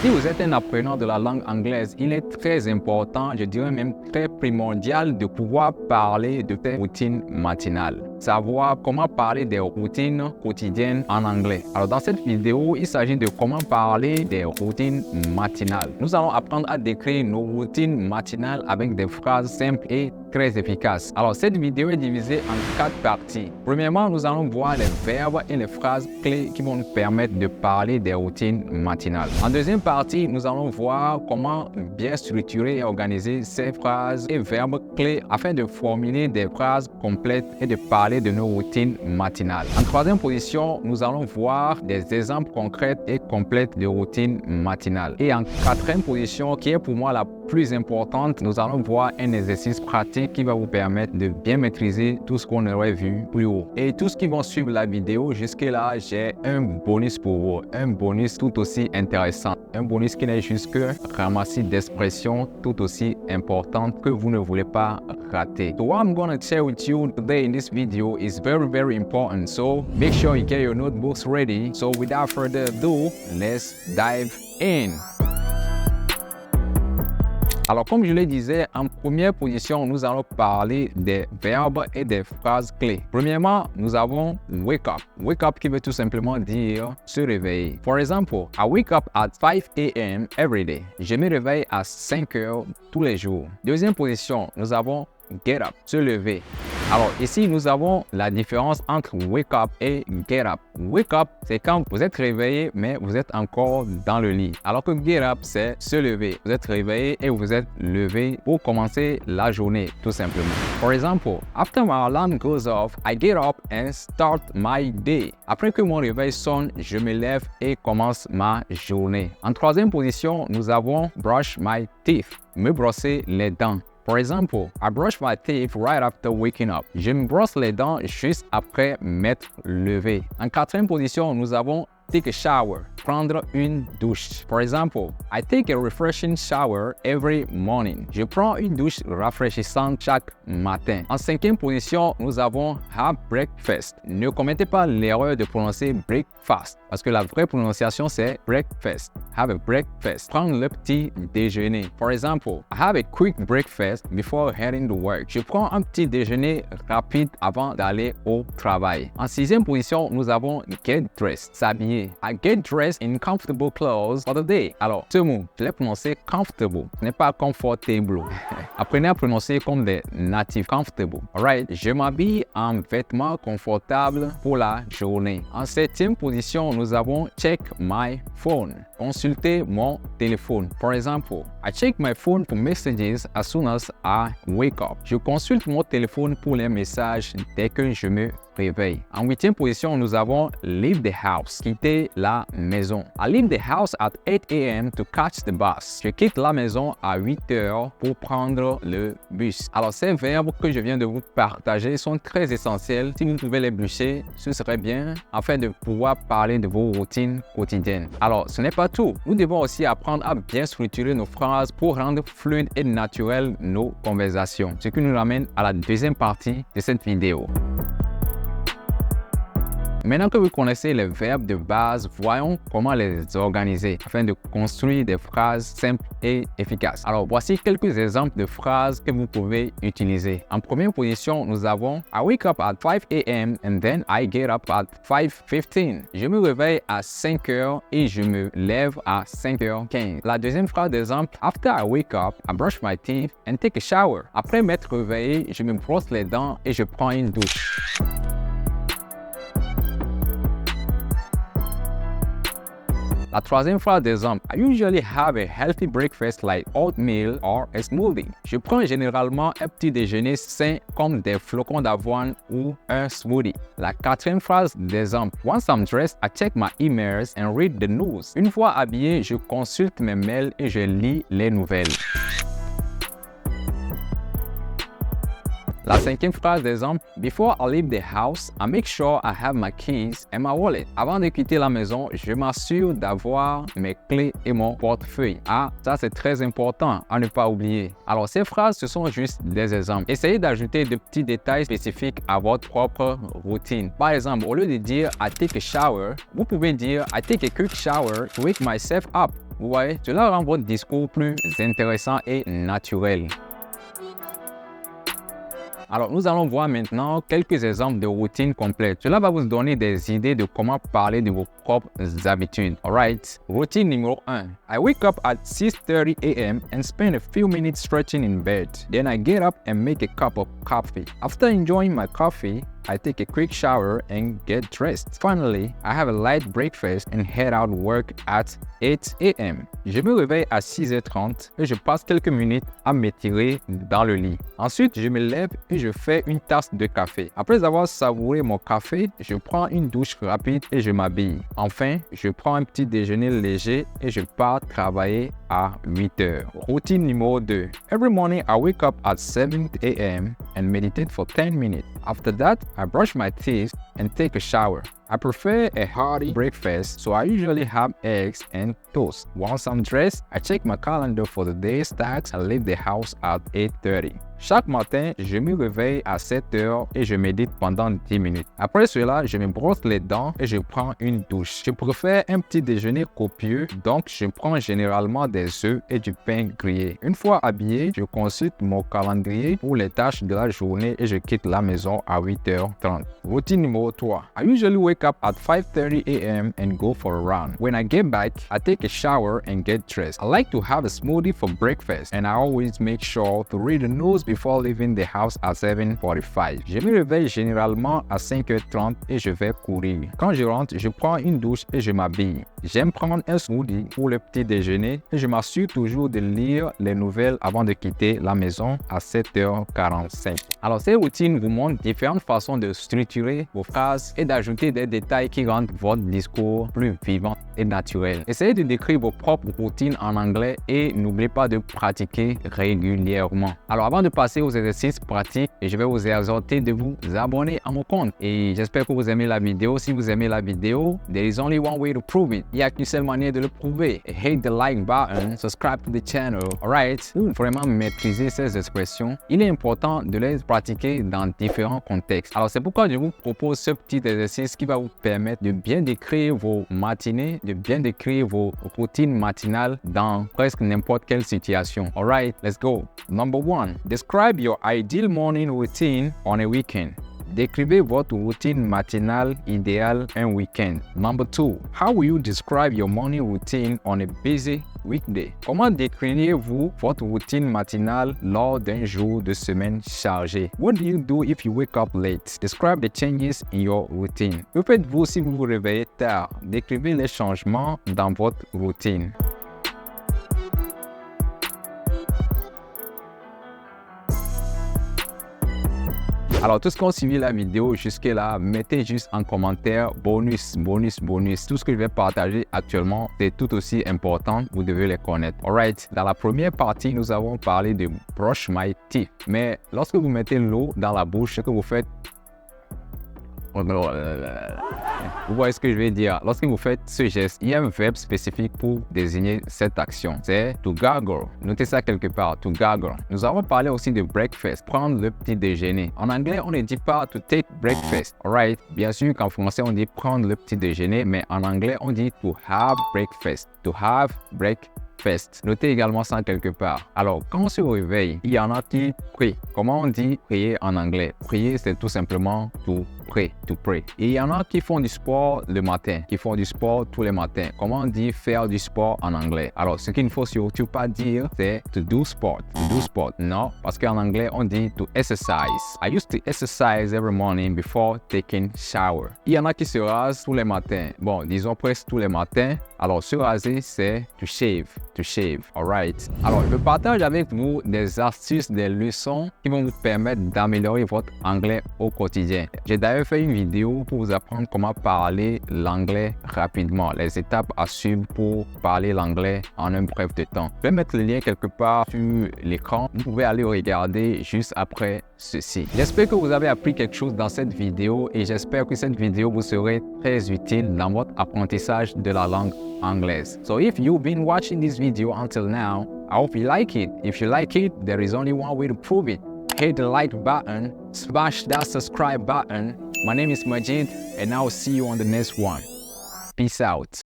Si vous êtes un apprenant de la langue anglaise, il est très important, je dirais même très primordial de pouvoir parler de tes routines matinales. Savoir comment parler des routines quotidiennes en anglais. Alors dans cette vidéo, il s'agit de comment parler des routines matinales. Nous allons apprendre à décrire nos routines matinales avec des phrases simples et très efficaces. Alors cette vidéo est divisée en 4 parties. Premièrement, nous allons voir les verbes et les phrases clés qui vont nous permettre de parler des routines matinales. En deuxième partie, nous allons voir comment bien structurer et organiser ces phrases et verbes clés afin de formuler des phrases complètes et de parler de nos routines matinales. En troisième position, nous allons voir des exemples concrets et complètes de routines matinales. Et en quatrième position, qui est pour moi la plus importante, nous allons voir un exercice pratique qui va vous permettre de bien maîtriser tout ce qu'on aurait vu plus haut. Et tous ceux qui vont suivre la vidéo jusque-là, j'ai un bonus pour vous, un bonus tout aussi intéressant, un bonus qui n'est juste que ramassis d'expressions tout aussi importantes que vous ne voulez pas rater. So what I'm going to share with you today in this video is very important. So make sure you get your notebooks ready. So without further ado, let's dive in. Alors, comme je le disais, en première position, nous allons parler des verbes et des phrases clés. Premièrement, nous avons wake up. Wake up qui veut tout simplement dire se réveiller. For example, I wake up at 5 a.m. every day. Je me réveille à 5 heures tous les jours. Deuxième position, nous avons get up, se lever. Alors ici, nous avons la différence entre wake up et get up. Wake up, c'est quand vous êtes réveillé, mais vous êtes encore dans le lit. Alors que get up, c'est se lever. Vous êtes réveillé et vous êtes levé pour commencer la journée, tout simplement. For example, after my alarm goes off, I get up and start my day. Après que mon réveil sonne, je me lève et commence ma journée. En troisième position, nous avons brush my teeth, me brosser les dents. For example, I brush my teeth right after waking up. Je me brosse les dents juste après m'être levé. En quatrième position, nous avons take a shower, prendre une douche. For example, I take a refreshing shower every morning. Je prends une douche rafraîchissante chaque matin. En cinquième position, nous avons have breakfast. Ne commettez pas l'erreur de prononcer breakfast parce que la vraie prononciation c'est breakfast. Have a breakfast. Prendre le petit déjeuner. For example, I have a quick breakfast before heading to work. Je prends un petit déjeuner rapide avant d'aller au travail. En sixième position, nous avons get dressed, s'habiller. I get dressed in comfortable clothes for the day. Alors, ce mot, je l'ai prononcé comfortable. Ce n'est pas comfortable. Apprenez à prononcer comme des natifs. Comfortable. Alright. Je m'habille en vêtements confortables pour la journée. En septième position, nous avons check my phone. Consulter mon téléphone. For example, I check my phone for messages as soon as I wake up. Je consulte mon téléphone pour les messages dès que je me réveille. En huitième position, nous avons leave the house, quitter la maison. I leave the house at 8 a.m. to catch the bus. Je quitte la maison à 8 heures pour prendre le bus. Alors, ces verbes que je viens de vous partager sont très essentiels. Si vous pouvez les bûcher, ce serait bien afin de pouvoir parler de vos routines quotidiennes. Alors, ce n'est pas tout. Nous devons aussi apprendre à bien structurer nos phrases pour rendre fluides et naturelles nos conversations. Ce qui nous ramène à la deuxième partie de cette vidéo. Maintenant que vous connaissez les verbes de base, voyons comment les organiser afin de construire des phrases simples et efficaces. Alors, voici quelques exemples de phrases que vous pouvez utiliser. En première position, nous avons I wake up at 5 a.m. and then I get up at 5:15. Je me réveille à 5 heures et je me lève à 5h15. La deuxième phrase d'exemple, After I wake up, I brush my teeth and take a shower. Après m'être réveillé, je me brosse les dents et je prends une douche. La troisième phrase d'exemple, I usually have a healthy breakfast like oatmeal or a smoothie. Je prends généralement un petit déjeuner sain comme des flocons d'avoine ou un smoothie. La quatrième phrase d'exemple, Once I'm dressed, I check my emails and read the news. Une fois habillé, je consulte mes mails et je lis les nouvelles. La cinquième phrase d'exemple, before I leave the house, I make sure I have my keys and my wallet. Avant de quitter la maison, je m'assure d'avoir mes clés et mon portefeuille. Ah, ça c'est très important à ne pas oublier. Alors ces phrases, ce sont juste des exemples. Essayez d'ajouter de petits détails spécifiques à votre propre routine. Par exemple, au lieu de dire I take a shower, vous pouvez dire I take a quick shower to wake myself up. Vous voyez, cela rend votre discours plus intéressant et naturel. Alors, nous allons voir maintenant quelques exemples de routines complètes. Cela va vous donner des idées de comment parler de vos propres habitudes. Alright. Routine numéro 1. I wake up at 6:30 a.m. and spend a few minutes stretching in bed. Then I get up and make a cup of coffee. After enjoying my coffee, I take a quick shower and get dressed. Finally, I have a light breakfast and head out work at 8 a.m. Je me réveille à 6h30 et je passe quelques minutes à m'étirer dans le lit. Ensuite, je me lève et je fais une tasse de café. Après avoir savouré mon café, je prends une douche rapide et je m'habille. Enfin, je prends un petit déjeuner léger et je pars travailler à 8h. Routine numéro 2. Every morning, I wake up at 7 a.m. and meditate for 10 minutes. After that, I brush my teeth and take a shower. I prefer a hearty breakfast, so I usually have eggs and toast. Once I'm dressed, I check my calendar for the day's tasks and leave the house at 8:30. Chaque matin, je me réveille à 7 heures et je médite pendant 10 minutes. Après cela, je me brosse les dents et je prends une douche. Je préfère un petit déjeuner copieux, donc je prends généralement des œufs et du pain grillé. Une fois habillé, je consulte mon calendrier pour les tâches de la journée et je quitte la maison à 8h30. Routine numéro 3. I usually wake up at 5:30 a.m. and go for a run. When I get back, I take a shower and get dressed. I like to have a smoothie for breakfast and I always make sure to read the news before leaving the house at 7:45. Je me réveille généralement à 5h30 et je vais courir. Quand je rentre, je prends une douche et je m'habille. J'aime prendre un smoothie pour le petit déjeuner et je m'assure toujours de lire les nouvelles avant de quitter la maison à 7h45. Alors, ces routines vous montrent différentes façons de structurer vos phrases et d'ajouter des détails qui rendent votre discours plus vivant et naturel. Essayez de décrire vos propres routines en anglais et n'oubliez pas de pratiquer régulièrement. Alors, avant de passer aux exercices pratiques, je vais vous exhorter de vous abonner à mon compte. Et j'espère que vous aimez la vidéo. Si vous aimez la vidéo, there is only one way to prove it. Il n'y a qu'une seule manière de le prouver. Hit the like button, subscribe to the channel. Alright? Pour vraiment maîtriser ces expressions, il est important de les pratiquer dans différents contextes. Alors, c'est pourquoi je vous propose ce petit exercice qui va vous permettre de bien décrire vos matinées, de bien décrire vos routines matinales dans presque n'importe quelle situation. Alright, let's go. Number 1. Describe your ideal morning routine on a weekend. Décrivez votre routine matinale idéale un week-end. Number 2. How will you describe your morning routine on a busy weekday? Comment décririez-vous votre routine matinale lors d'un jour de semaine chargé? What do you do if you wake up late? Describe the changes in your routine. Que faites-vous si vous vous réveillez tard? Décrivez les changements dans votre routine. Alors, tous ceux qui ont suivi la vidéo jusque-là, mettez juste en commentaire bonus. Tout ce que je vais partager actuellement, c'est tout aussi important. Vous devez les connaître. Alright. Dans la première partie, nous avons parlé de brush my teeth. Mais lorsque vous mettez l'eau dans la bouche, ce que vous faites... Vous voyez ce que je veux dire? Lorsque vous faites ce geste, il y a un verbe spécifique pour désigner cette action. C'est to gargle. Notez ça quelque part, to gargle. Nous avons parlé aussi de breakfast, prendre le petit déjeuner. En anglais, on ne dit pas to take breakfast. Alright? Bien sûr qu'en français, on dit prendre le petit déjeuner, mais en anglais, on dit to have breakfast. To have breakfast. Notez également ça quelque part. Alors, quand on se réveille, il y en a qui prient. Comment on dit prier en anglais? Prier, c'est tout simplement to pray, to pray. Et il y en a qui font du sport le matin, qui font du sport tous les matins. Comment on dit faire du sport en anglais? Alors, ce qu'il ne faut surtout pas dire, c'est to do sport. To do sport. Non, parce qu'en anglais, on dit to exercise. I used to exercise every morning before taking shower. Il y en a qui se rasent tous les matins. Bon, disons presque tous les matins. Alors, se raser, c'est to shave. to shave. Alright. Alors, je partage avec vous des astuces, des leçons qui vont vous permettre d'améliorer votre anglais au quotidien. J'ai d'ailleurs fait une vidéo pour vous apprendre comment parler l'anglais rapidement, les étapes à suivre pour parler l'anglais en un bref de temps. Je vais mettre le lien quelque part sur l'écran. Vous pouvez aller regarder juste après ceci. J'espère que vous avez appris quelque chose dans cette vidéo et j'espère que cette vidéo vous serait très utile dans votre apprentissage de la langue anglaise. So if you've been watching this video until now, I hope you like it. If you like it, there is only one way to prove it. Hit the like button, smash that subscribe button. My name is Majid and I'll see you on the next one. Peace out.